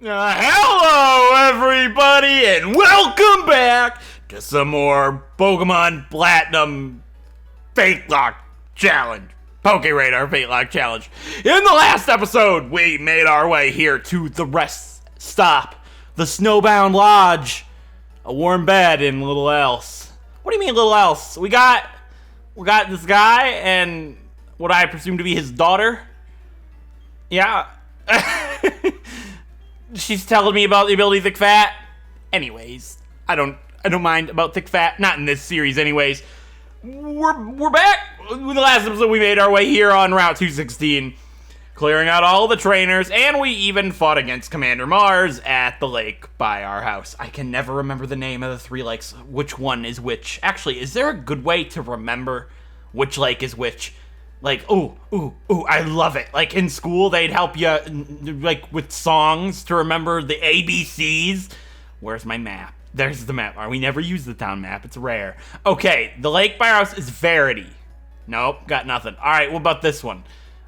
Hello, everybody, and welcome back to some more Pokemon Platinum FateLocke Challenge. PokéRadar FateLocke Challenge. In the last episode, we made our way here to the rest stop, the Snowbound Lodge, a warm bed, and little else. What do you mean, little else? We got this guy and what I presume to be his daughter. Yeah. She's telling me about the ability Thick Fat. Anyways, I don't mind about Thick Fat. Not in this series, anyways. We're back. In the last episode, we made our way here on Route 216, clearing out all the trainers, and we even fought against Commander Mars at the lake by our house. I can never remember the name of the three lakes. Which one is which? Actually, is there a good way to remember which lake is which? Like, ooh, I love it. Like, in school, they'd help you, like, with songs to remember the ABCs. Where's my map? There's the map. We never use the town map. It's rare. Okay, the lake by our house is Verity. Nope, got nothing. All right, what about this one?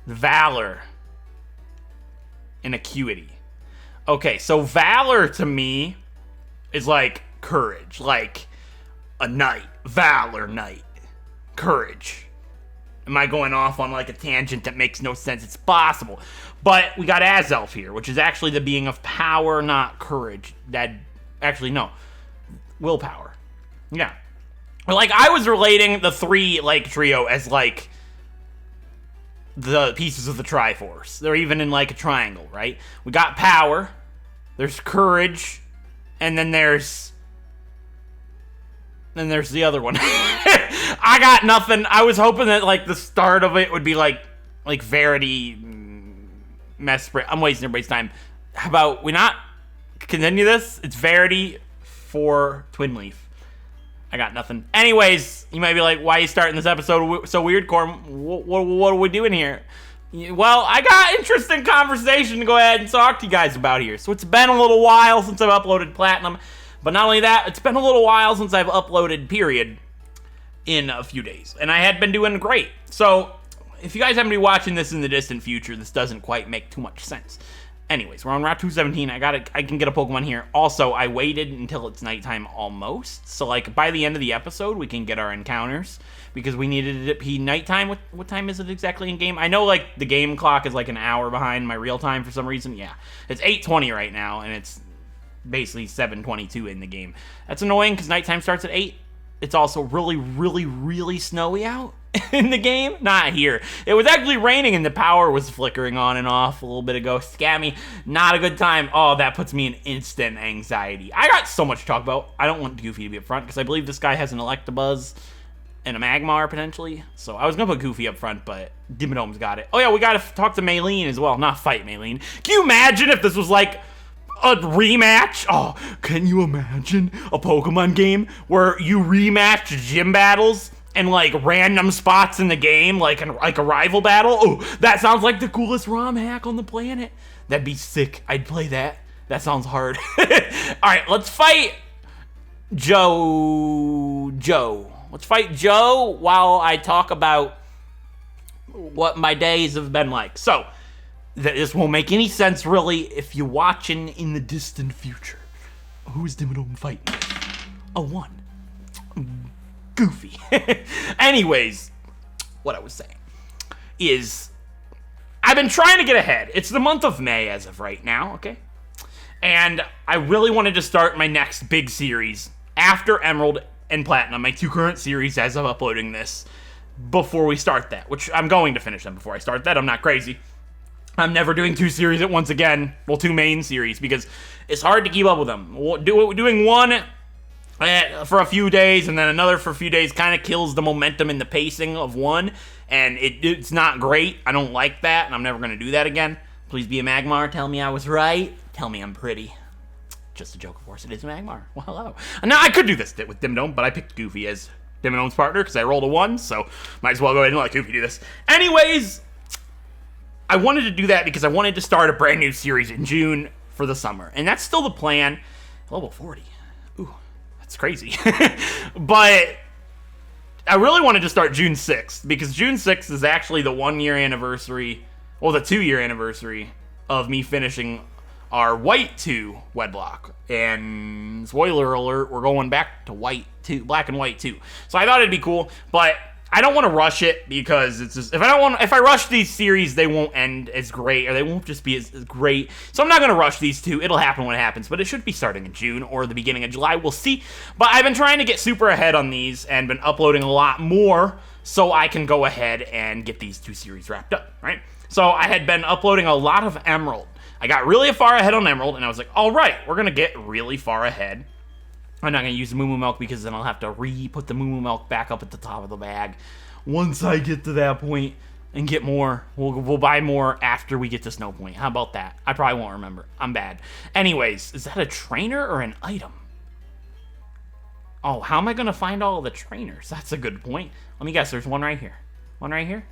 Valor and Acuity. Okay, so Valor, to me, is like courage. Like, a knight. Valor knight. Courage. Am I going off on like a tangent that makes no sense? It's possible. But we got Azelf here, which is actually the being of power, not courage. Actually, no. Willpower. Yeah. Like, I was relating the three lake trio as like the pieces of the Triforce. They're even in like a triangle, right? We got power, there's courage, and then there's the other one. I got nothing. I was hoping that like the start of it would be like Verity Mesprit. I'm wasting everybody's time. How about we not continue this? It's Verity for Twin Leaf. I got nothing. Anyways, you might be like, why are you starting this episode so weird, Corm? What are we doing here? Well, I got interesting conversation to go ahead and talk to you guys about here. So it's been a little while since I've uploaded Platinum. But not only that, it's been a little while since I've uploaded, period, in a few days. And I had been doing great. So, if you guys happen to be watching this in the distant future, this doesn't quite make too much sense. Anyways, we're on Route 217. I can get a Pokemon here. Also, I waited until it's nighttime almost. So, like, by the end of the episode, we can get our encounters. Because we needed it to be nighttime. What time is it exactly in game? I know, like, the game clock is, like, an hour behind my real time for some reason. Yeah. It's 8:20 right now, and it's basically 7:22 in the game. That's annoying because nighttime starts at 8. It's also really, really, really snowy out in the game. Not here. It was actually raining and the power was flickering on and off a little bit ago. Scammy. Not a good time. Oh, that puts me in instant anxiety. I got so much to talk about. I don't want Goofy to be up front because I believe this guy has an Electabuzz and a Magmar potentially. So I was going to put Goofy up front, but Dimmadome's got it. Oh yeah, we got to talk to Maylene as well. Not fight Maylene. Can you imagine if this was like a rematch? Oh, can you imagine a Pokemon game where you rematch gym battles and like random spots in the game, like a rival battle? Oh, that sounds like the coolest ROM hack on the planet. That'd be sick. I'd play that. That sounds hard. All right, let's fight Joe. Let's fight Joe while I talk about what my days have been like. So, this won't make any sense, really, if you're watching in the distant future. Who's Dimmadome fighting? A one. Goofy. Anyways, what I was saying is I've been trying to get ahead. It's the month of May as of right now, okay? And I really wanted to start my next big series after Emerald and Platinum, my two current series as of uploading this, before we start that, which I'm going to finish them before I start that. I'm not crazy. I'm never doing two series at once again. Well, two main series, because it's hard to keep up with them. Doing one for a few days and then another for a few days kind of kills the momentum and the pacing of one, and it's not great. I don't like that, and I'm never going to do that again. Please be a Magmar. Tell me I was right. Tell me I'm pretty. Just a joke, of course. It is a Magmar. Well, hello. Now, I could do this with Dimmadome, but I picked Goofy as Dimmadome's partner because I rolled a 1, so might as well go ahead and let Goofy do this. Anyways, I wanted to do that because I wanted to start a brand new series in June for the summer. And that's still the plan. Level 40. Ooh, that's crazy. But I really wanted to start June 6th because June 6th is actually the 1-year anniversary, well, the 2-year anniversary of me finishing are white to Wedlocke. And spoiler alert, we're going back to black and white too. So I thought it'd be cool, but I don't want to rush it because it's just, if I rush these series, they won't end as great, or they won't just be as great. So I'm not going to rush these two. It'll happen when it happens, but it should be starting in June or the beginning of July. We'll see. But I've been trying to get super ahead on these and been uploading a lot more so I can go ahead and get these two series wrapped up, right? So I had been uploading a lot of Emerald. I got really far ahead on Emerald, and I was like, all right, we're going to get really far ahead. I'm not going to use the Moo Moo Milk because then I'll have to put the Moo Moo Milk back up at the top of the bag. Once I get to that point and get more, we'll buy more after we get to Snowpoint. How about that? I probably won't remember. I'm bad. Anyways, is that a trainer or an item? Oh, how am I going to find all the trainers? That's a good point. Let me guess. There's one right here. One right here?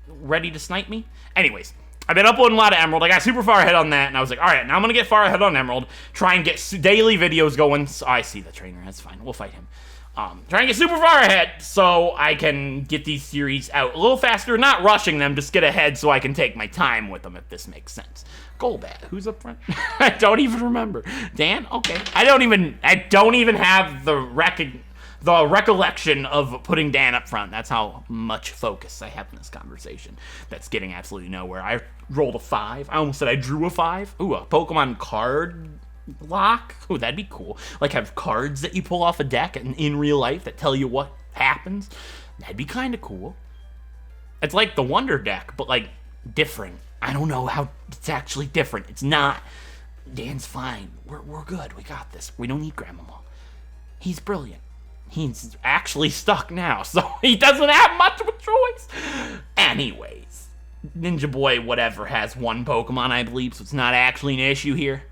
Ready to snipe me? Anyways, I've been uploading a lot of Emerald. I got super far ahead on that, and I was like, all right, now I'm going to get far ahead on Emerald, try and get daily videos going. So I see the trainer. That's fine. We'll fight him. Try and get super far ahead so I can get these series out a little faster. Not rushing them, just get ahead so I can take my time with them, if this makes sense. Golbat, who's up front? I don't even remember. Dan? Okay. I don't even have the recollection of putting Dan up front. That's how much focus I have in this conversation. That's getting absolutely nowhere. I rolled a 5. I almost said I drew a 5. Ooh, a Pokemon card lock? Ooh, that'd be cool. Like, have cards that you pull off a deck and in real life that tell you what happens. That'd be kind of cool. It's like the Wonder deck, but, like, different. I don't know how it's actually different. It's not. Dan's fine. We're good. We got this. We don't need Grandmama. He's brilliant. He's actually stuck now, so he doesn't have much of a choice. Anyways, Ninja Boy whatever has one Pokemon, I believe, so it's not actually an issue here.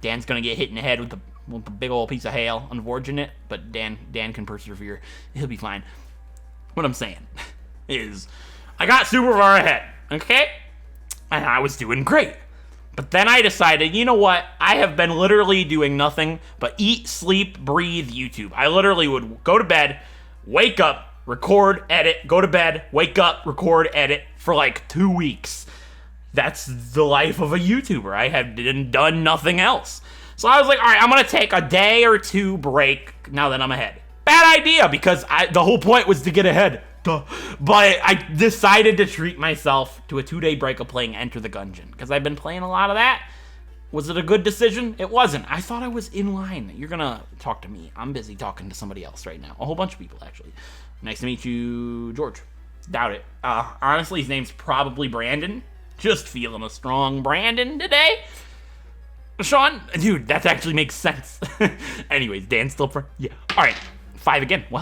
Dan's gonna get hit in the head with the big old piece of hail. Unfortunate, but Dan can persevere. He'll be fine. What I'm saying is, I got super far ahead, okay? And I was doing great. But then I decided, you know what? I have been literally doing nothing but eat, sleep, breathe YouTube. I literally would go to bed, wake up, record, edit, go to bed, wake up, record, edit for like 2 weeks. That's the life of a YouTuber. I have done nothing else. So I was like, all right, I'm going to take a day or two break now that I'm ahead. Bad idea, because the whole point was to get ahead. Duh. But I decided to treat myself to a 2-day break of playing Enter the Gungeon, because I've been playing a lot of that. Was it a good decision? It wasn't. I thought I was in line. You're going to talk to me. I'm busy talking to somebody else right now. A whole bunch of people, actually. Nice to meet you, George. Doubt it. Honestly, his name's probably Brandon. Just feeling a strong Brandon today. Sean? Dude, that actually makes sense. Anyways, Dan's still for... Yeah. All right. 5 again. Well,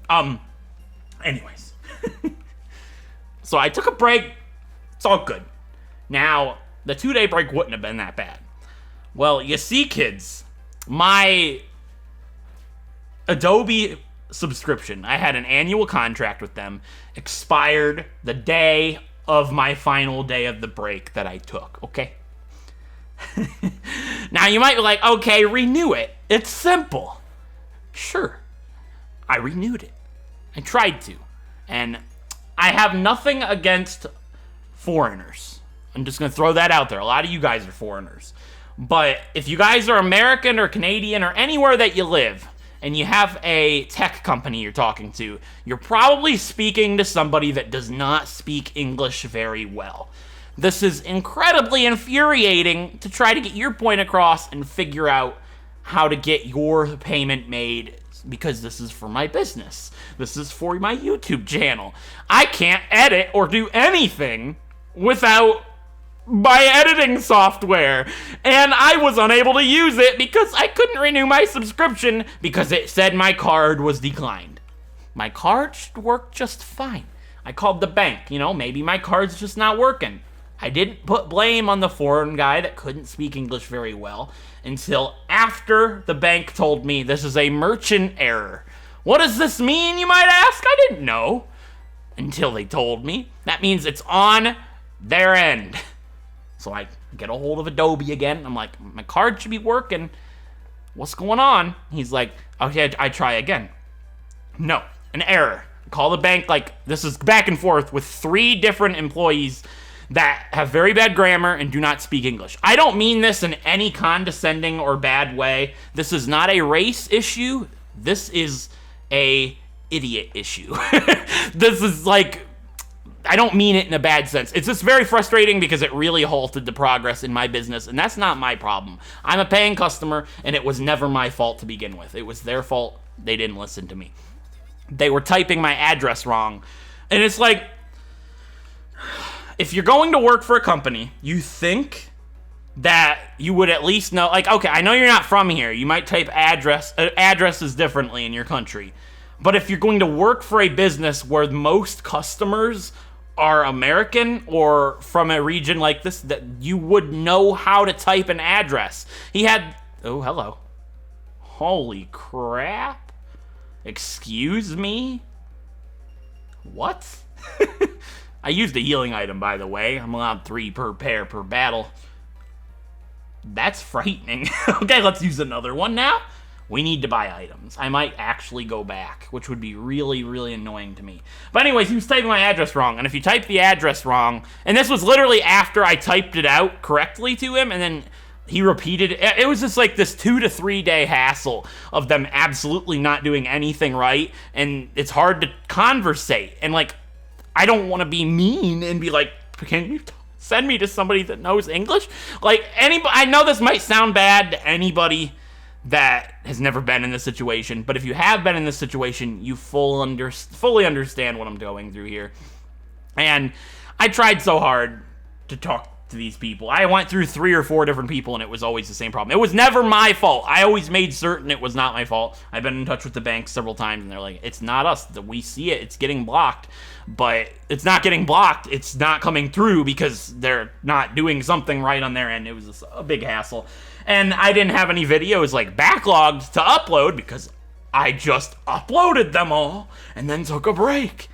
hello. Anyways. So I took a break. It's all good. Now, the 2-day break wouldn't have been that bad. Well, you see, kids, my Adobe subscription, I had an annual contract with them, expired the day of my final day of the break that I took, okay? Now, you might be like, okay, renew it. It's simple. Sure. I renewed it. I tried to. And I have nothing against foreigners. I'm just going to throw that out there. A lot of you guys are foreigners. But if you guys are American or Canadian or anywhere that you live, and you have a tech company you're talking to, you're probably speaking to somebody that does not speak English very well. This is incredibly infuriating to try to get your point across and figure out how to get your payment made, because this is for my business. This is for my YouTube channel. I can't edit or do anything without my editing software, and I was unable to use it because I couldn't renew my subscription because it said my card was declined. My card should work just fine. I called the bank, maybe my card's just not working. I didn't put blame on the foreign guy that couldn't speak English very well until after the bank told me this is a merchant error. What does this mean, you might ask? I didn't know until they told me. That means it's on their end. So I get a hold of Adobe again. I'm like, my card should be working. What's going on? He's like, okay, I try again. No, an error. Call the bank, like, this is back and forth with 3 different employees that have very bad grammar and do not speak English. I don't mean this in any condescending or bad way. This is not a race issue. This is a idiot issue. This is like, I don't mean it in a bad sense. It's just very frustrating because it really halted the progress in my business, and that's not my problem. I'm a paying customer, and it was never my fault to begin with. It was their fault. They didn't listen to me. They were typing my address wrong. And it's like, if you're going to work for a company, you think that you would at least know, like, okay, I know you're not from here. You might type addresses differently in your country. But if you're going to work for a business where most customers are American or from a region like this, that you would know how to type an address. He had, oh, hello. Holy crap. Excuse me? What? I used a healing item, by the way. I'm allowed 3 per pair per battle. That's frightening. Okay, let's use another one now. We need to buy items. I might actually go back, which would be really, really annoying to me. But anyways, he was typing my address wrong. And if you type the address wrong, and this was literally after I typed it out correctly to him, and then he repeated it. It was just like this 2 to 3 day hassle of them absolutely not doing anything right. And it's hard to conversate. And like, I don't want to be mean and be like, can you send me to somebody that knows English? Like, anybody, I know this might sound bad to anybody that has never been in this situation, but if you have been in this situation, you fully understand what I'm going through here. And I tried so hard to talk to these people. I went through 3 or 4 different people, and it was always the same problem. It was never my fault. I always made certain it was not my fault. I've been in touch with the bank several times, and they're like, it's not us. We see it. It's getting blocked. But it's not getting blocked. It's not coming through because they're not doing something right on their end. It was just a big hassle. And I didn't have any videos like backlogged to upload because I just uploaded them all and then took a break.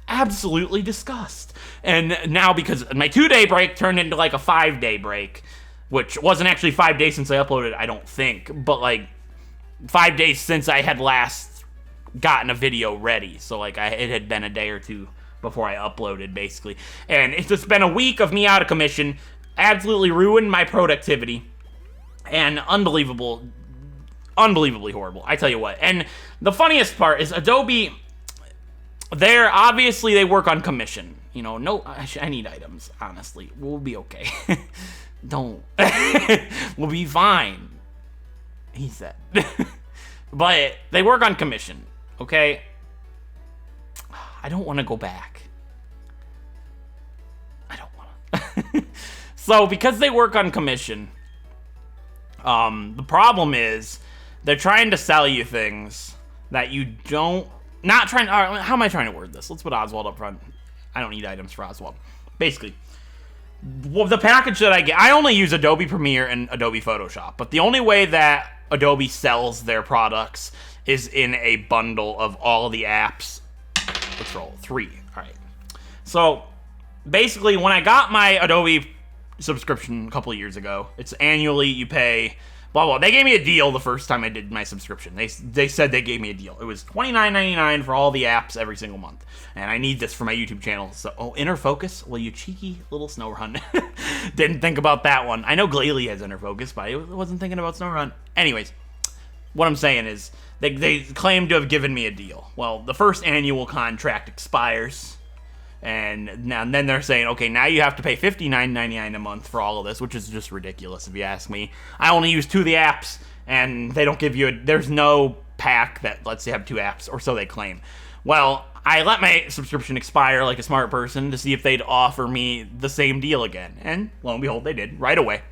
Absolutely disgust. And now because my 2-day break turned into like a 5-day break, which wasn't actually 5 days since I uploaded, I don't think, but like 5 days since I had last gotten a video ready. So like it had been a day or 2 before I uploaded basically. And it's just been a week of me out of commission, absolutely ruined my productivity. And unbelievably horrible, I tell you what. And the funniest part is Adobe, obviously they work on commission. You know, no, I need items, honestly. We'll be okay. Don't. We'll be fine, he said. But they work on commission, okay? I don't want to go back. I don't want to. So, because they work on commission, the problem is they're trying to sell you things that you don't, how am I trying to word this? Let's put Oswald up front. I don't need items for Oswald. Basically, well, the package that I get, I only use Adobe Premiere and Adobe Photoshop, but the only way that Adobe sells their products is in a bundle of all the apps. Let's roll 3. All right. So basically, when I got my Adobe subscription a couple of years ago, it's annually, you pay blah blah. They gave me a deal the first time I did my subscription. They said they gave me a deal. It was $29.99 for all the apps every single month, and I need this for my YouTube channel. So inner focus, well, you cheeky little SnowRun. Didn't think about that one. I know Glalie has inner focus, but I wasn't thinking about SnowRun. Anyways, what I'm saying is they claim to have given me a deal. Well, the first annual contract expires. And then they're saying, okay, now you have to pay $59.99 a month for all of this, which is just ridiculous if you ask me. I only use 2 of the apps, and they don't give you there's no pack that lets you have 2 apps, or so they claim. Well, I let my subscription expire like a smart person to see if they'd offer me the same deal again. And lo and behold, they did right away.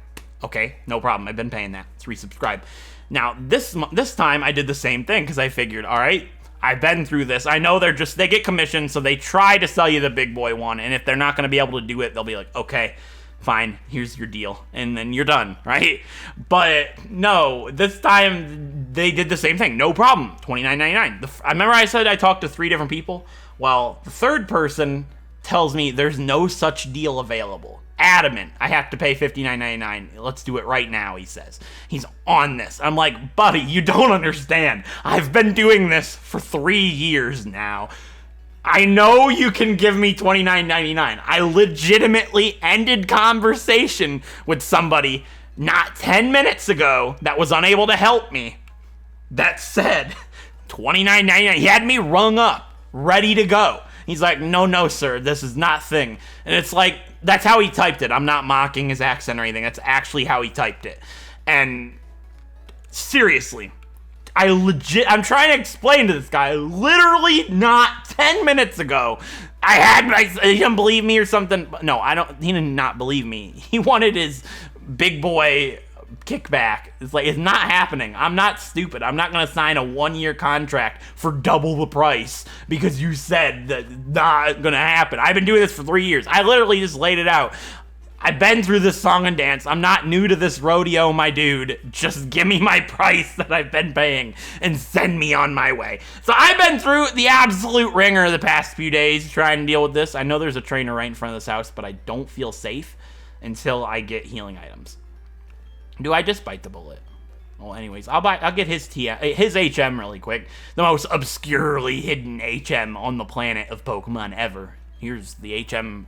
Okay, no problem. I've been paying that. Let's resubscribe. Now, this time I did the same thing because I figured, all right, I've been through this. I know they get commission, so they try to sell you the big boy one, and if they're not going to be able to do it, they'll be like, okay, fine, here's your deal, and then you're done, right? But no, this time they did the same thing. No problem, $29.99. I remember I said I talked to 3 different people. Well, the third person tells me there's no such deal available. Adamant, I have to pay $59.99. Let's do it right now, he says. He's on this. I'm like, buddy, you don't understand. I've been doing this for 3 years now. I know you can give me $29.99. I legitimately ended conversation with somebody not 10 minutes ago that was unable to help me. That said, $29.99. He had me rung up, ready to go. He's like, no, sir, this is not thing. And it's like, that's how he typed it. I'm not mocking his accent or anything. That's actually how he typed it. And seriously, I'm trying to explain to this guy, literally not 10 minutes ago, he didn't believe me or something. No, he did not believe me. He wanted his big boy kickback. It's like, it's not happening. I'm not stupid. I'm not going to sign a 1-year contract for double the price because you said that not going to happen. I've been doing this for 3 years. I literally just laid it out. I've been through this song and dance. I'm not new to this rodeo, my dude. Just give me my price that I've been paying and send me on my way. So I've been through the absolute ringer the past few days trying to deal with this. I know there's a trainer right in front of this house, but I don't feel safe until I get healing items. Do I just bite the bullet? Well, anyways, I'll get his HM really quick. The most obscurely hidden HM on the planet of Pokemon ever. Here's the HM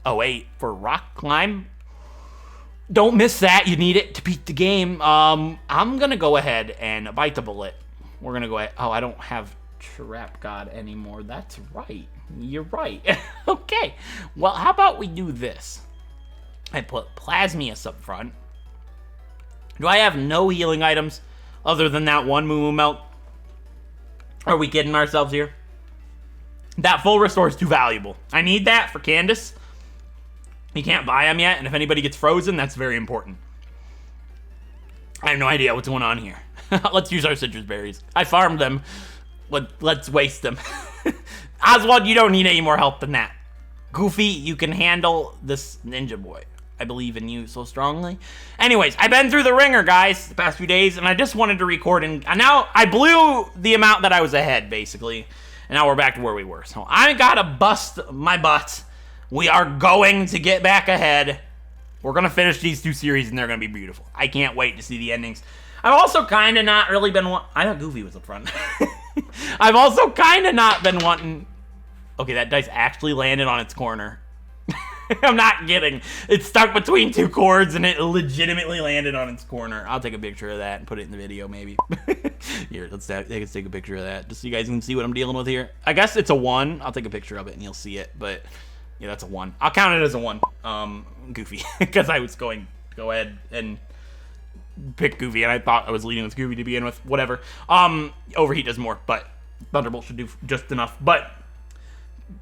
08 for Rock Climb. Don't miss that. You need it to beat the game. I'm going to go ahead and bite the bullet. We're going to go ahead. Oh, I don't have Trap God anymore. That's right. You're right. Okay. Well, how about we do this? I put Plasmius up front. Do I have no healing items other than that one Moo Moo Milk? Are we kidding ourselves here? That full restore is too valuable. I need that for Candace. You can't buy them yet, and if anybody gets frozen, that's very important. I have no idea what's going on here. Let's use our citrus berries. I farmed them. Let's waste them. Oswald, you don't need any more help than that. Goofy, you can handle this ninja boy. I believe in you so strongly. Anyways, I've been through the ringer, guys, the past few days, and I just wanted to record, and now I blew the amount that I was ahead, basically, and now we're back to where we were. So I gotta bust my butt. We are going to get back ahead. We're going to finish these 2 series, and they're going to be beautiful. I can't wait to see the endings. I've also kind of not really been... I thought Goofy was up front. I've also kind of not been wanting... Okay, that dice actually landed on its corner. I'm not kidding. It stuck between 2 cords, and it legitimately landed on its corner. I'll take a picture of that and put it in the video, maybe. Here, let's take a picture of that, just so you guys can see what I'm dealing with here. I guess it's a 1. I'll take a picture of it, and you'll see it, but... Yeah, that's a 1. I'll count it as a 1. Goofy. Because I was going to go ahead and pick Goofy, and I thought I was leading with Goofy to begin with. Whatever. Overheat does more, but Thunderbolt should do just enough. But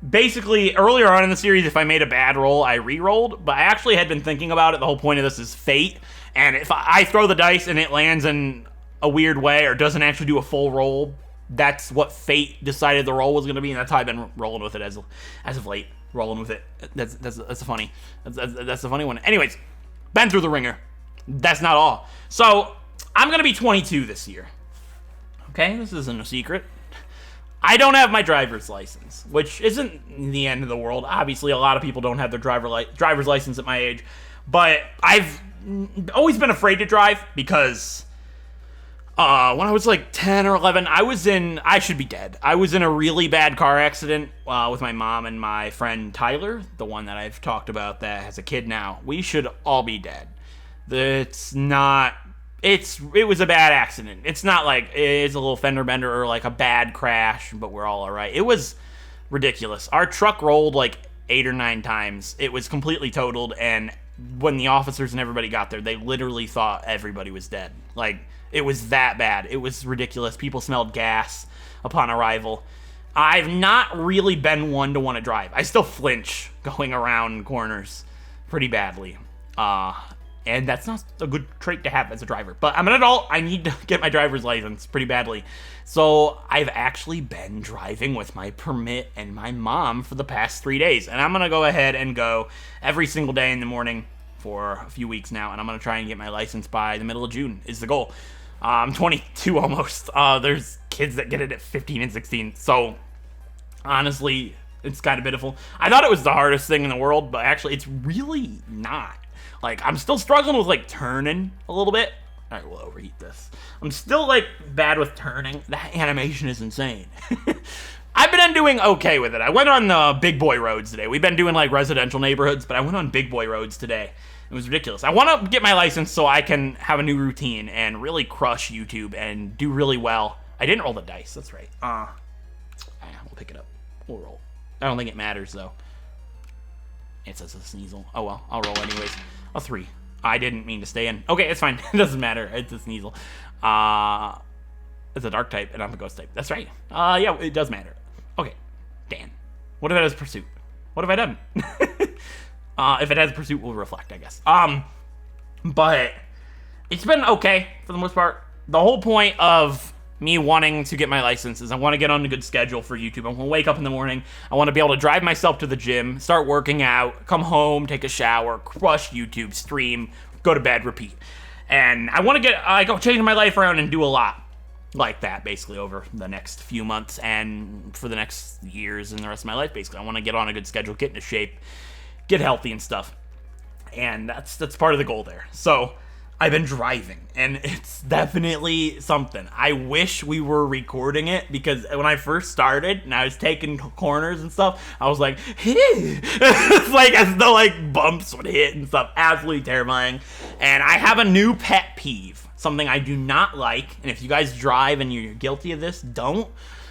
basically, earlier on in the series, if I made a bad roll, I re-rolled. But I actually had been thinking about it. The whole point of this is fate. And if I throw the dice and it lands in a weird way or doesn't actually do a full roll, that's what fate decided the roll was going to be, and that's how I've been rolling with it as of late. Rolling with it. That's a funny. That's a funny one. Anyways, been through the ringer. That's not all. So I'm gonna be 22 this year. Okay, this isn't a secret. I don't have my driver's license, which isn't the end of the world. Obviously, a lot of people don't have their driver's license at my age, but I've always been afraid to drive because when I was like 10 or 11, I should be dead. I was in a really bad car accident with my mom and my friend Tyler, the one that I've talked about that has a kid now. We should all be dead. It was a bad accident. It's not like it's a little fender bender or like a bad crash, but we're all right. It was ridiculous. Our truck rolled like 8 or 9 times. It was completely totaled, and when the officers and everybody got there, they literally thought everybody was dead. Like, it was that bad. It was ridiculous. People smelled gas upon arrival. I've not really been one to want to drive. I still flinch going around corners pretty badly. And that's not a good trait to have as a driver. But I'm an adult. I need to get my driver's license pretty badly. So I've actually been driving with my permit and my mom for the past 3 days. And I'm going to go ahead and go every single day in the morning for a few weeks now. And I'm going to try and get my license by the middle of June is the goal. I'm 22 almost. There's kids that get it at 15 and 16. So honestly, it's kind of pitiful. I thought it was the hardest thing in the world, but actually it's really not. Like, I'm still struggling with, like, turning a little bit. All right, we'll overheat this. I'm still, like, bad with turning. That animation is insane. I've been doing okay with it. I went on the big boy roads today. We've been doing like residential neighborhoods, but I went on big boy roads today. It was ridiculous. I want to get my license so I can have a new routine and really crush YouTube and do really well. I didn't roll the dice. That's right. We'll pick it up. We'll roll. I don't think it matters though. It says a Sneasel. Oh well, I'll roll anyways. A 3. I didn't mean to stay in. Okay, it's fine. It doesn't matter. It's a Sneasel. It's a dark type, and I'm a ghost type. That's right. Yeah, it does matter. Okay, Dan. What if it has pursuit? What have I done? If it has pursuit, we'll reflect, I guess. But it's been okay for the most part. The whole point of me wanting to get my license is I want to get on a good schedule for YouTube. I want to wake up in the morning. I want to be able to drive myself to the gym, start working out, come home, take a shower, crush YouTube, stream, go to bed, repeat. And I want to go change my life around and do a lot like that, basically, over the next few months and for the next years and the rest of my life, basically. I want to get on a good schedule, get into shape, get healthy and stuff. And that's part of the goal there. So I've been driving, and it's definitely something. I wish we were recording it, because when I first started and I was taking corners and stuff, I was like, it's like as though like bumps would hit and stuff. Absolutely terrifying. And I have a new pet peeve. Something I do not like, and if you guys drive and you're guilty of this, don't.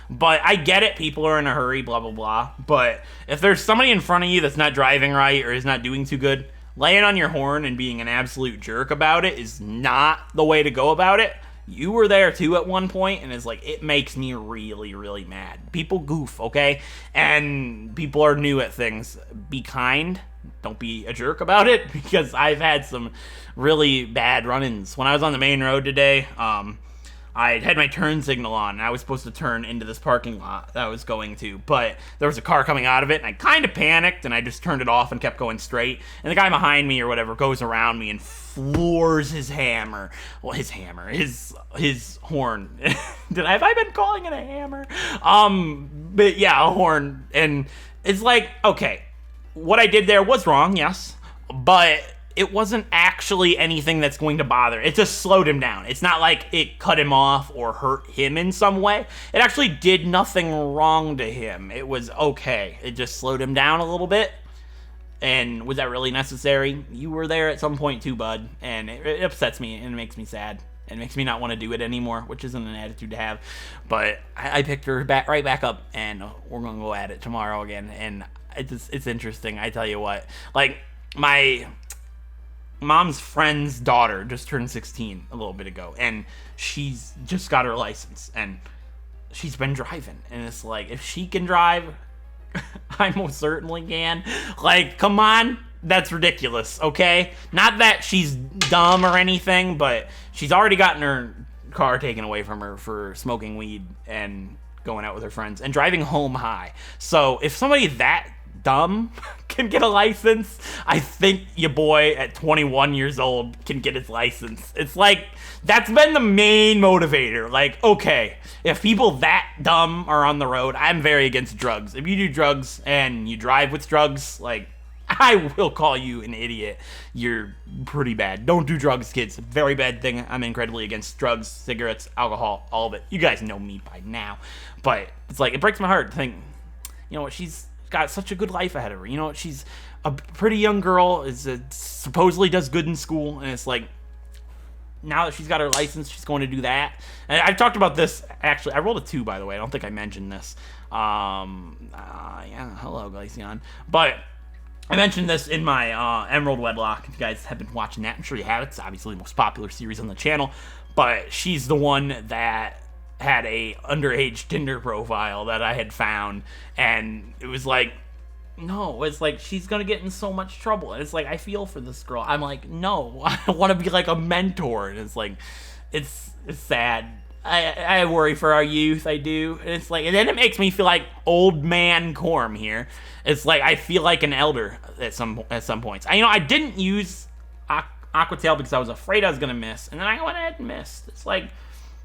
But I get it, people are in a hurry, blah, blah, blah. But if there's somebody in front of you that's not driving right or is not doing too good, laying on your horn and being an absolute jerk about it is not the way to go about it. You were there too at one point, and it's like, it makes me really, really mad. People goof, okay? And people are new at things. Be kind. Don't be a jerk about it, because I've had some really bad run-ins. When I was on the main road today, I had my turn signal on, and I was supposed to turn into this parking lot that I was going to, but there was a car coming out of it, and I kind of panicked, and I just turned it off and kept going straight, and the guy behind me or whatever goes around me and floors his hammer. Well, his horn. Have I been calling it a hammer? But yeah, a horn, and it's like, okay, what I did there was wrong, yes, but it wasn't actually anything that's going to bother. It just slowed him down. It's not like it cut him off or hurt him in some way. It actually did nothing wrong to him. It was okay. It just slowed him down a little bit. And was that really necessary? You were there at some point too, bud. And it upsets me and it makes me sad. It makes me not want to do it anymore, which isn't an attitude to have. But I picked her right back up, and we're going to go at it tomorrow again. And it's interesting, I tell you what. Like, my mom's friend's daughter just turned 16 a little bit ago, and she's just got her license, and she's been driving, and it's like, if she can drive, I most certainly can. Like, come on, that's ridiculous, okay? Not that she's dumb or anything, but she's already gotten her car taken away from her for smoking weed and going out with her friends and driving home high. So if somebody that dumb can get a license, I think your boy at 21 years old can get his license. It's like, that's been the main motivator. Like, okay, if people that dumb are on the road, I'm very against drugs. If you do drugs and you drive with drugs, like, I will call you an idiot. You're pretty bad. Don't do drugs, kids. Very bad thing. I'm incredibly against drugs, cigarettes, alcohol, all of it. You guys know me by now. But it's like, it breaks my heart to think, you know what, she's got such a good life ahead of her. You know, she's a pretty young girl, supposedly does good in school, and it's like, now that she's got her license, she's going to do that. And I've talked about this, actually. I rolled a 2, by the way. I don't think I mentioned this. Yeah, hello, Glaceon. But I mentioned this in my Emerald Wedlocke. If you guys have been watching that, I'm sure you have. It's obviously the most popular series on the channel. But she's the one that had a underage Tinder profile that I had found, and it was like, no, it's like, she's gonna get in so much trouble. And it's like, I feel for this girl. I'm like, no, I want to be like a mentor. And it's like, it's sad. I worry for our youth. I do. And it's like, and then it makes me feel like old man Corm here. It's like, I feel like an elder at some points. I didn't use Aquatail because I was afraid I was gonna miss, and then I went ahead and missed. It's like,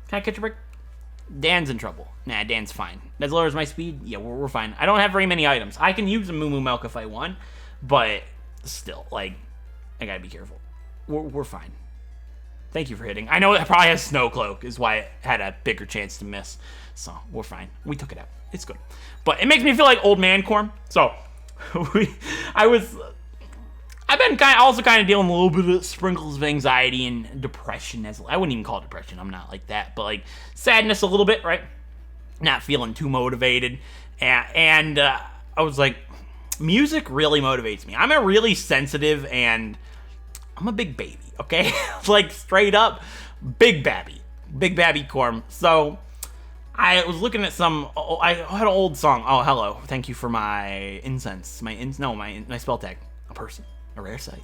can I catch a break? Dan's in trouble. Nah, Dan's fine. That lowers my speed. Yeah, we're fine. I don't have very many items. I can use a Moo Moo Milk if I want, but still, like, I gotta be careful. We're fine. Thank you for hitting. I know it probably has Snow Cloak, is why it had a bigger chance to miss. So, we're fine. We took it out. It's good. But it makes me feel like old man Corm. So, I've been also kind of dealing with a little bit of sprinkles of anxiety and depression. I wouldn't even call it depression. I'm not like that. But, like, sadness a little bit, right? Not feeling too motivated. And I was like, music really motivates me. I'm a really sensitive and I'm a big baby, okay? Like, straight up, big babby Corm. So, I was looking at I had an old song. Oh, hello. Thank you for my incense. My spell tag. A person. A rare sight.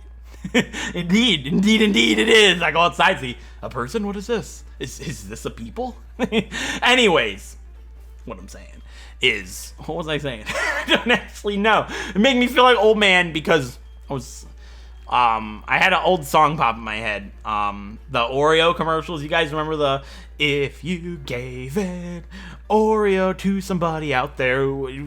Indeed it is. I go outside, see, a person? What is this? Is this a people? Anyways, what I'm saying is, what was I saying? I don't actually know. It made me feel like old man because I had an old song pop in my head. The Oreo commercials. You guys remember the if you gave an Oreo to somebody out there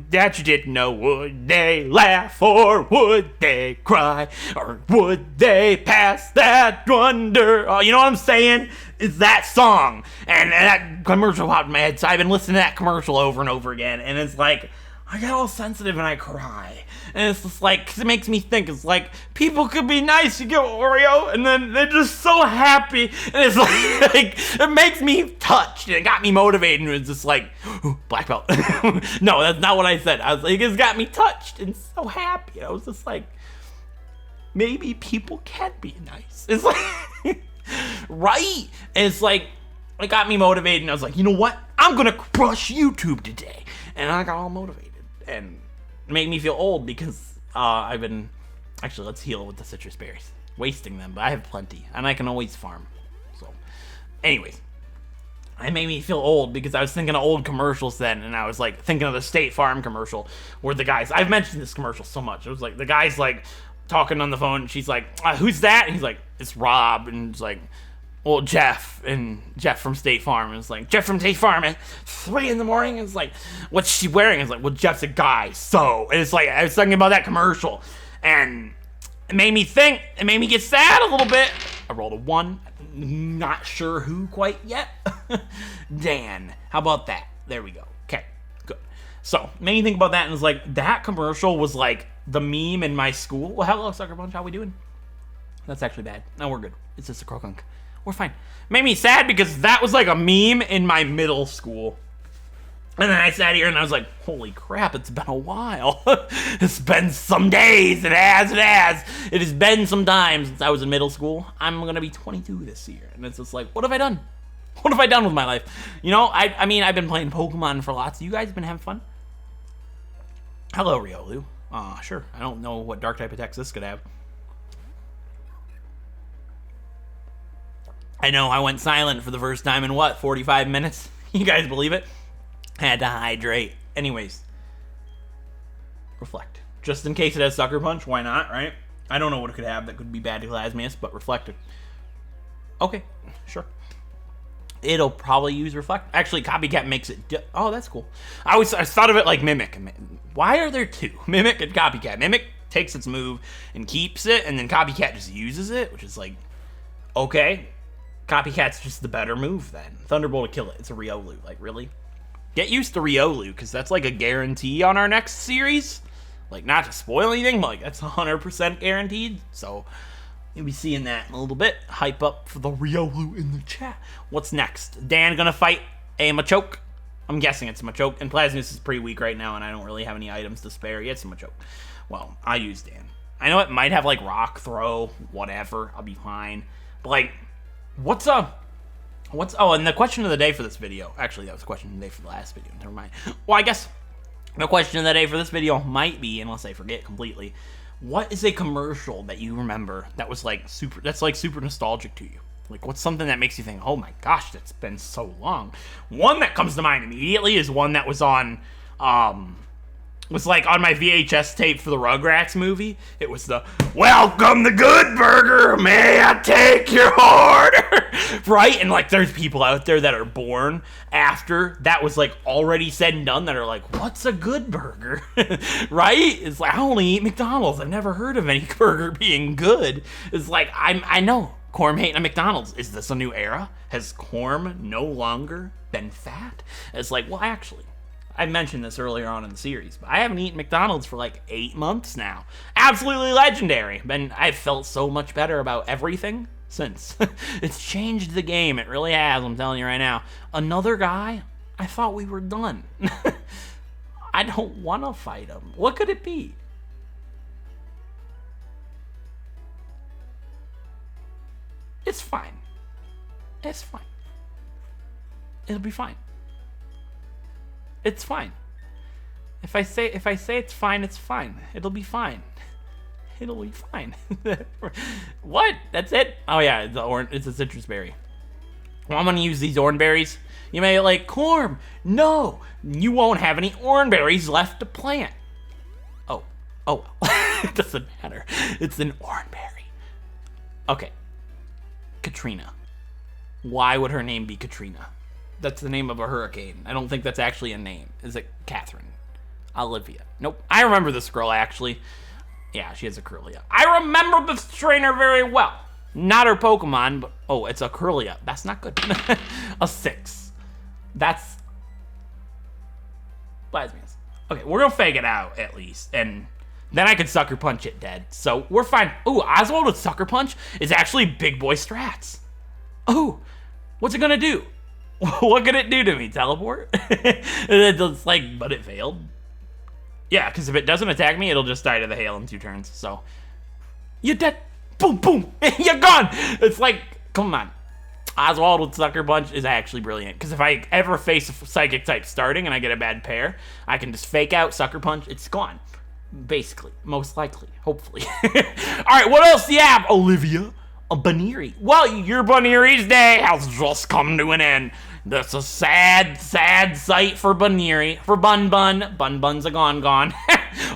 that you didn't know, would they laugh or would they cry or would they pass that wonder? Oh, you know what I'm saying? It's that song. And that commercial popped in my head. So I've been listening to that commercial over and over again. And it's like, I get all sensitive and I cry. And it's just like, 'cause it makes me think, it's like, people could be nice, you get Oreo, and then they're just so happy. And it's like it makes me touched, and it got me motivated, and it was just like, ooh, black belt. No, that's not what I said. I was like, it's got me touched and so happy. I was just like, maybe people can be nice. It's like, right? And it's like, it got me motivated, and I was like, you know what? I'm gonna crush YouTube today. And I got all motivated. And it made me feel old because I've been... Actually, let's heal with the citrus berries. Wasting them, but I have plenty. And I can always farm. So, anyways. It made me feel old because I was thinking of old commercials then. And I was like thinking of the State Farm commercial where the guys... I've mentioned this commercial so much. It was like the guy's like talking on the phone. And she's like, who's that? And he's like, it's Rob. And it's like... Well, Jeff from State Farm. It's like, Jeff from State Farm at 3 a.m. It's like, what's she wearing? It's like, well, Jeff's a guy, so. And it's like, I was thinking about that commercial. And it made me think. It made me get sad a little bit. I rolled a 1. Not sure who quite yet. Dan. How about that? There we go. Okay, good. So, it made me think about that, and it's like, that commercial was like the meme in my school. Well, hello, Sucker Punch. How we doing? That's actually bad. No, we're good. It's just a crokunk. We're fine. Made me sad because that was like a meme in my middle school. And then I sat here and I was like, holy crap, it's been a while. It's been some days. It has. It has been some time since I was in middle school. I'm going to be 22 this year. And it's just like, what have I done? What have I done with my life? You know, I mean, I've been playing Pokemon for lots. You guys been having fun? Hello, Riolu. Sure. I don't know what dark type attacks this could have. I know I went silent for the first time in 45 minutes? You guys believe it? Had to hydrate. Anyways. Reflect. Just in case it has Sucker Punch, why not, right? I don't know what it could have that could be bad to Glasmius, but Reflect it. Okay, sure. It'll probably use Reflect. Actually, Copycat makes it... Oh, that's cool. I thought of it like Mimic. Why are there two? Mimic and Copycat. Mimic takes its move and keeps it, and then Copycat just uses it, which is like... Okay. Copycat's just the better move then. Thunderbolt to kill it. It's a Riolu. Like, really? Get used to Riolu, because that's like a guarantee on our next series. Like, not to spoil anything, but like, that's 100% guaranteed. So, you'll be seeing that in a little bit. Hype up for the Riolu in the chat. What's next? Dan gonna fight a Machoke? I'm guessing it's a Machoke. And Plasmius is pretty weak right now, and I don't really have any items to spare. Yeah, it's a Machoke. Well, I use Dan. I know it might have, like, Rock Throw, whatever. I'll be fine. But, like... Oh, and the question of the day for this video, actually that was the question of the day for the last video, never mind. Well, I guess the question of the day for this video might be, unless I forget completely, what is a commercial that you remember that was like super nostalgic to you? Like, what's something that makes you think, oh my gosh, that's been so long? One that comes to mind immediately is one that was on, was like on my VHS tape for the Rugrats movie. It was the, welcome to Good Burger, may I take your order? Right? And like there's people out there that are born after that was like already said and done that are like, what's a good burger? Right? It's like, I only eat McDonald's. I've never heard of any burger being good. It's like, I know. Corm hating at McDonald's. Is this a new era? Has Corm no longer been fat? It's like, well, actually, I mentioned this earlier on in the series, but I haven't eaten McDonald's for like 8 months now. Absolutely legendary. And I've felt so much better about everything since. It's changed the game. It really has, I'm telling you right now. Another guy, I thought we were done. I don't want to fight him. What could it be? It's fine. It's fine. It'll be fine. It's fine. If I say it's fine, it's fine. It'll be fine. It'll be fine. What? That's it? Oh yeah, it's a citrus berry. Well, I'm gonna use these orange berries. You may like, Corm, no, you won't have any orange berries left to plant. Oh well. It doesn't matter. It's an orange berry. Okay. Katrina. Why would her name be Katrina? That's the name of a hurricane. I don't think that's actually a name. Is it Catherine? Olivia? Nope. I remember this girl, actually. Yeah, she has a Curlia. I remember this trainer very well. Not her Pokemon, but... Oh, it's a Curlia. That's not good. A 6. That's... Blasphemous. Okay, we're gonna fake it out, at least. And then I could Sucker Punch it dead. So, we're fine. Ooh, Oswald with Sucker Punch is actually big boy strats. Ooh, what's it gonna do? What could it do to me? Teleport? It's like, but it failed. Yeah, because if it doesn't attack me, it'll just die to the hail in 2 turns. So, you're dead. Boom, boom. You're gone. It's like, come on. Oswald with Sucker Punch is actually brilliant. Because if I ever face a Psychic type starting and I get a bad pair, I can just fake out Sucker Punch. It's gone. Basically. Most likely. Hopefully. Alright, what else do you have, Olivia? A Baniri. Well, your Baniri's day has just come to an end. That's a sad, sad sight for Baniri. For Bun Bun. Bun Bun's a gone.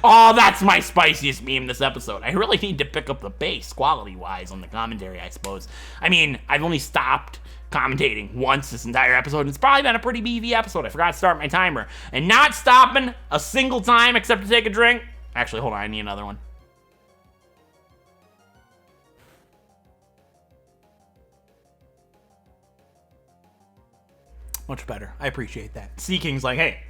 Oh, that's my spiciest meme this episode. I really need to pick up the pace, quality-wise, on the commentary, I suppose. I mean, I've only stopped commentating once this entire episode, and it's probably been a pretty beefy episode. I forgot to start my timer. And not stopping a single time except to take a drink. Actually, hold on, I need another one. Much better. I appreciate that. Sea King's like, hey,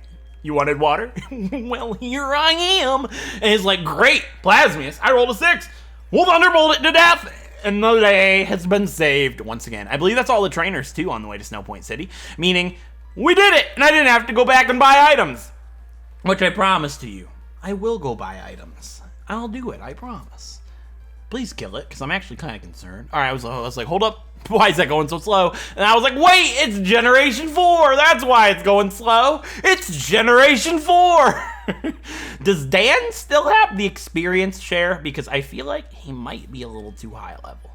you wanted water? Well, here I am. And he's like, great, Plasmius. I rolled a 6. We'll Thunderbolt it to death. And the day has been saved once again. I believe that's all the trainers, too, on the way to Snowpoint City. Meaning, we did it. And I didn't have to go back and buy items. Which I promise to you. I will go buy items. I'll do it. I promise. Please kill it, because I'm actually kind of concerned. All right, I was like, hold up. Why is that going so slow? And I was like, wait, it's Generation 4. That's why it's going slow. It's Generation 4. Does Dan still have the experience share? Because I feel like he might be a little too high level.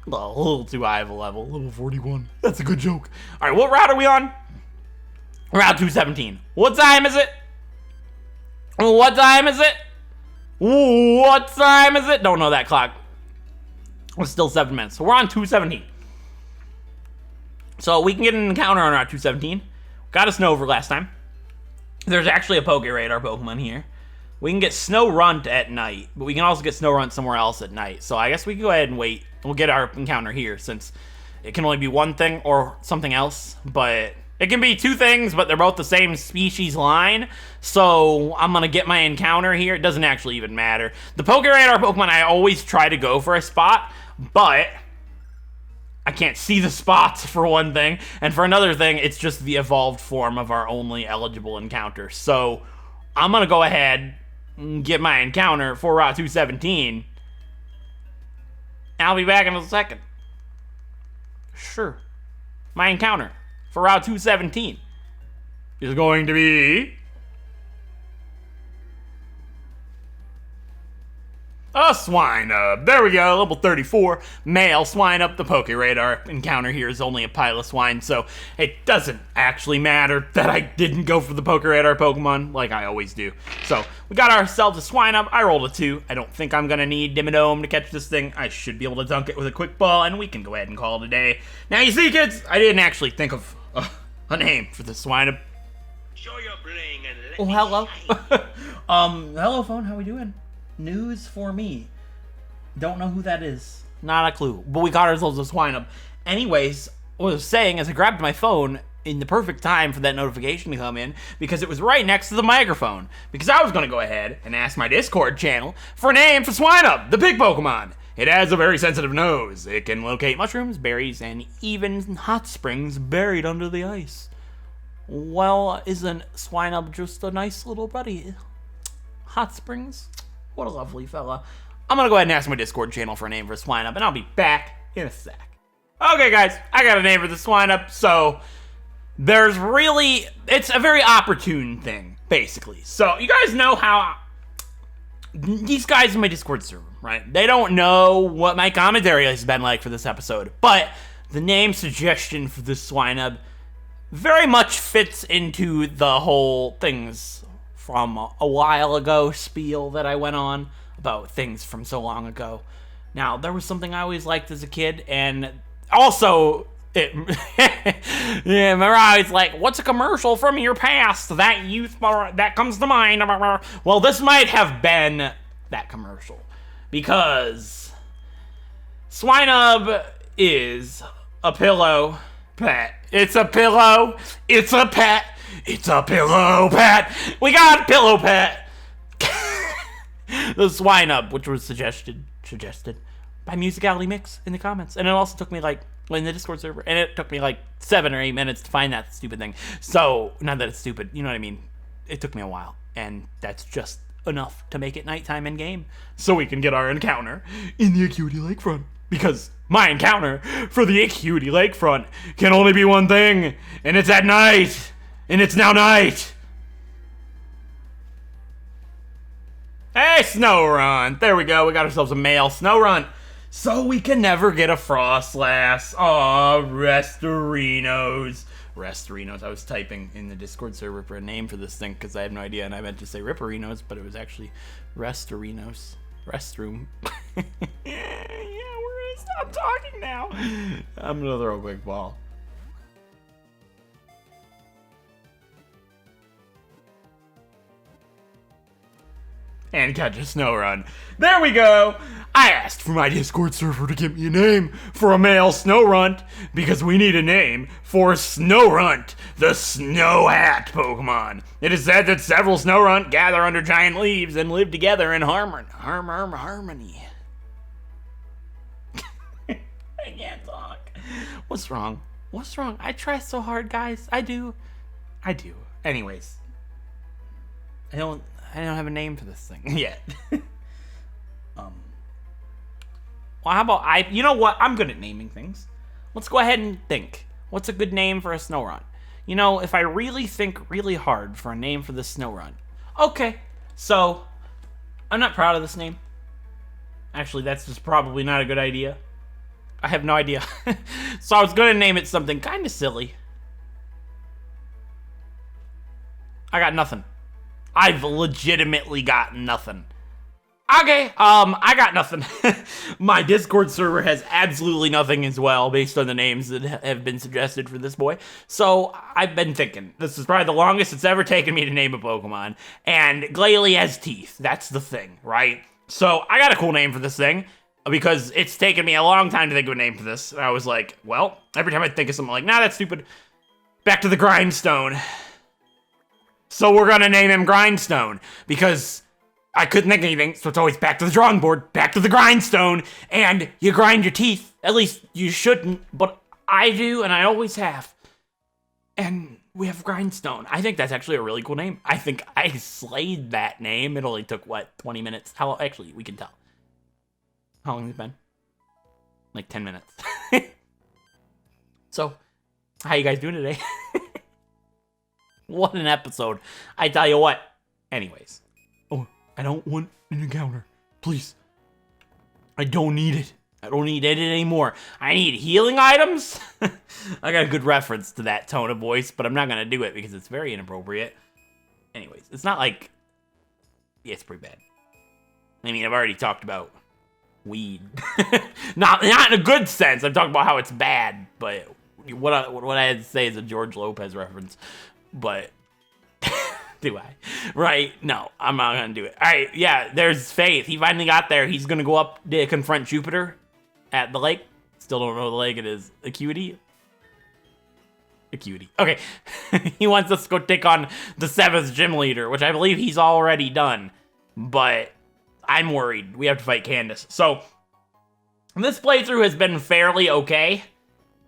A little too high of a level. Level 41. That's a good joke. All right, what route are we on? Route 217. What time is it? What time is it? What time is it? Don't know that clock. It's still 7 minutes. So we're on 217. So we can get an encounter on Route 217. Got a Snover last time. There's actually a PokéRadar Pokemon here. We can get Snorunt at night, but we can also get Snorunt somewhere else at night. So I guess we can go ahead and wait. We'll get our encounter here since it can only be one thing or something else. But it can be 2 things, but they're both the same species line. So I'm going to get my encounter here. It doesn't actually even matter. The PokéRadar Pokemon, I always try to go for a spot, but I can't see the spots for one thing. And for another thing, it's just the evolved form of our only eligible encounter. So I'm going to go ahead and get my encounter for Route 217. I'll be back in a second. Sure. My encounter for Route 217 is going to be a Swinub. There we go, level 34. Male Swinub. The PokéRadar encounter here is only a Piloswine, so it doesn't actually matter that I didn't go for the PokéRadar Pokemon like I always do. So we got ourselves a Swinub. I rolled a 2. I don't think I'm going to need Dimmadome to catch this thing. I should be able to dunk it with a quick ball, and we can go ahead and call it a day. Now you see, kids, I didn't actually think of a name for the Swinub. Show your bling and let Oh, hello. Hello, phone. How we doing? News for me. Don't know who that is. Not a clue. But we got ourselves a swine up. Anyways, what I was saying is I grabbed my phone in the perfect time for that notification to come in because it was right next to the microphone. Because I was going to go ahead and ask my Discord channel for a name for Swinub, the big Pokemon. It has a very sensitive nose. It can locate mushrooms, berries, and even hot springs buried under the ice. Well, isn't Swinub just a nice little buddy? Hot springs? What a lovely fella. I'm going to go ahead and ask my Discord channel for a name for Swinub, and I'll be back in a sec. Okay, guys, I got a name for the Swinub, so it's a very opportune thing, basically. So, you guys know how these guys in my Discord server, right? They don't know what my commentary has been like for this episode, but the name suggestion for this Swinub very much fits into the whole things from a while ago spiel that I went on about things from so long ago. Now, there was something I always liked as a kid, and also, yeah, remember I was like, what's a commercial from your past that comes to mind? Well, this might have been that commercial, because Swinub is a pillow pet. It's a pillow, it's a pet, it's a pillow pet. We got a pillow pet. The Swinub, which was suggested by Musicality Mix in the comments. And it also took me in the Discord server, and it took me 7 or 8 minutes to find that stupid thing. So, not that it's stupid, you know what I mean? It took me a while, and that's just enough to make it nighttime in game, so we can get our encounter in the Acuity Lakefront. Because my encounter for the Acuity Lakefront can only be one thing, and it's at night, and it's now night. Hey, Snowrunt! There we go, we got ourselves a male Snowrunt. So we can never get a Frostlass. Aw, Restorinos. Restorinos. I was typing in the Discord server for a name for this thing because I had no idea, and I meant to say Ripperinos, but it was actually Restorinos. Restroom. Yeah, we're gonna stop talking now. I'm gonna throw a quick ball. And catch a Snowrun. There we go! I asked for my Discord server to give me a name for a male Snowrunt because we need a name for Snowrunt, the Snow Hat Pokemon. It is said that several Snowrunt gather under giant leaves and live together in harmony. I can't talk. What's wrong? What's wrong? I try so hard, guys. I do. Anyways. I don't have a name for this thing yet. Well, how about you know what? I'm good at naming things. Let's go ahead and think. What's a good name for a Snowrunt? You know, if I really think really hard for a name for this Snowrunt. Okay, so I'm not proud of this name. Actually, that's just probably not a good idea. I have no idea. So I was gonna name it something kind of silly. I got nothing. I've legitimately got nothing. Okay, I got nothing. My Discord server has absolutely nothing as well, based on the names that have been suggested for this boy. So, I've been thinking. This is probably the longest it's ever taken me to name a Pokemon. And Glalie has teeth. That's the thing, right? So, I got a cool name for this thing, because it's taken me a long time to think of a name for this. And I was like, well, every time I think of something like, nah, that's stupid. Back to the Grindstone. So, we're gonna name him Grindstone, because I couldn't think of anything, so it's always back to the drawing board, back to the Grindstone, and you grind your teeth. At least you shouldn't, but I do, and I always have. And we have Grindstone. I think that's actually a really cool name. I think I slayed that name. It only took, 20 minutes? Actually, we can tell. How long has it been? 10 minutes. So, how you guys doing today? What an episode. I tell you what. Anyways. Oh, I don't want an encounter. Please. I don't need it. I don't need it anymore. I need healing items. I got a good reference to that tone of voice, but I'm not going to do it because it's very inappropriate. Anyways, it's not like... Yeah, it's pretty bad. I mean, I've already talked about weed. not in a good sense. I'm talking about how it's bad, but what I had to say is a George Lopez reference. But... do I? Right? No, I'm not gonna do it. Alright, yeah, there's Faith. He finally got there. He's gonna go up to confront Jupiter. at the lake. Still don't know the lake it is. Acuity? Acuity. Okay. He wants us to go take on the 7th gym leader, which I believe he's already done. But I'm worried. We have to fight Candace. So, this playthrough has been fairly okay.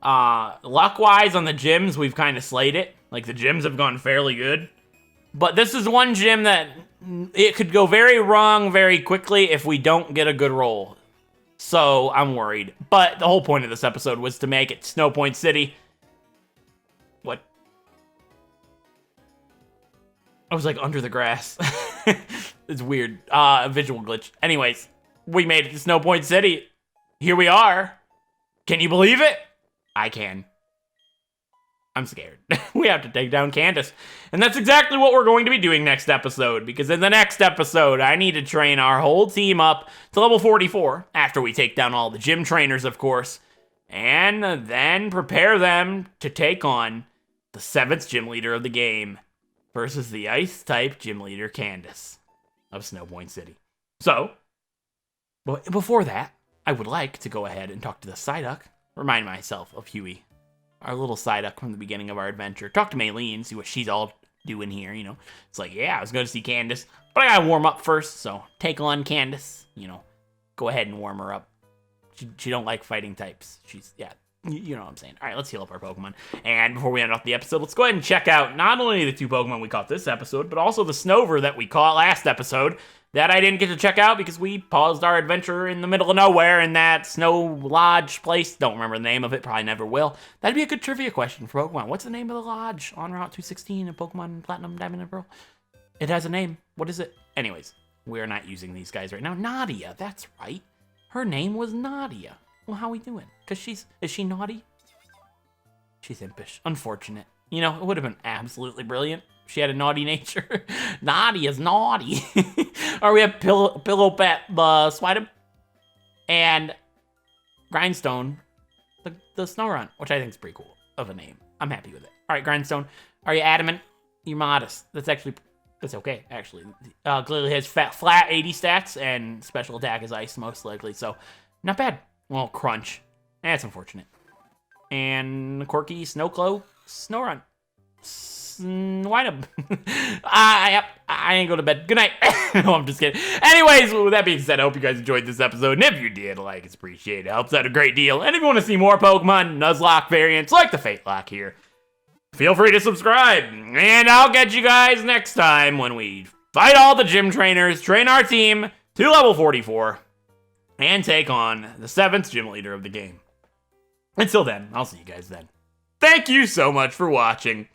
Luck-wise on the gyms, we've kind of slayed it. Like, the gyms have gone fairly good. But this is one gym that it could go very wrong very quickly if we don't get a good roll. So, I'm worried. But the whole point of this episode was to make it Snowpoint City. What? I was like under the grass. It's weird. A visual glitch. Anyways, we made it to Snowpoint City. Here we are. Can you believe it? I can. I'm scared. We have to take down Candace. And that's exactly what we're going to be doing next episode, because in the next episode, I need to train our whole team up to level 44, after we take down all the gym trainers, of course, and then prepare them to take on the 7th gym leader of the game versus the Ice-type gym leader Candace of Snowpoint City. So, before that, I would like to go ahead and talk to the Psyduck, remind myself of Huey, our little Psyduck from the beginning of our adventure. Talk to Maylene, see what she's all doing here, you know. It's like, yeah, I was going to see Candace, but I gotta warm up first, so take on Candace, you know. Go ahead and warm her up. She don't like fighting types. She's, yeah, you know what I'm saying. All right, let's heal up our Pokemon. And before we end off the episode, let's go ahead and check out not only the 2 Pokemon we caught this episode, but also the Snover that we caught last episode that I didn't get to check out because we paused our adventure in the middle of nowhere in that Snow Lodge place. Don't remember the name of it, probably never will. That'd be a good trivia question for Pokemon. What's the name of the lodge on Route 216 in Pokemon Platinum, Diamond, and Pearl? It has a name. What is it? Anyways, we're not using these guys right now. Nadia, that's right. Her name was Nadia. Well, how we doing? Because is she naughty? She's impish. Unfortunate. You know, it would have been absolutely brilliant. She had a naughty nature. Nadia's naughty. Or we have Pillow Pet, Swidem, and Grindstone, the Snorunt, which I think is pretty cool of a name. I'm happy with it. All right, Grindstone, are you adamant? You're modest. That's okay, actually. Clearly has flat 80 stats, and special attack is ice, most likely, so not bad. Well, Crunch. That's unfortunate. And Quirky, Snowcloak, Snorunt. Swidem. I ain't go to bed. Good night. No, I'm just kidding. Anyways, with that being said, I hope you guys enjoyed this episode. And if you did, like, it's appreciated. It helps out a great deal. And if you want to see more Pokemon Nuzlocke variants like the FateLocke here, feel free to subscribe. And I'll catch you guys next time when we fight all the gym trainers, train our team to level 44, and take on the 7th gym leader of the game. Until then, I'll see you guys then. Thank you so much for watching.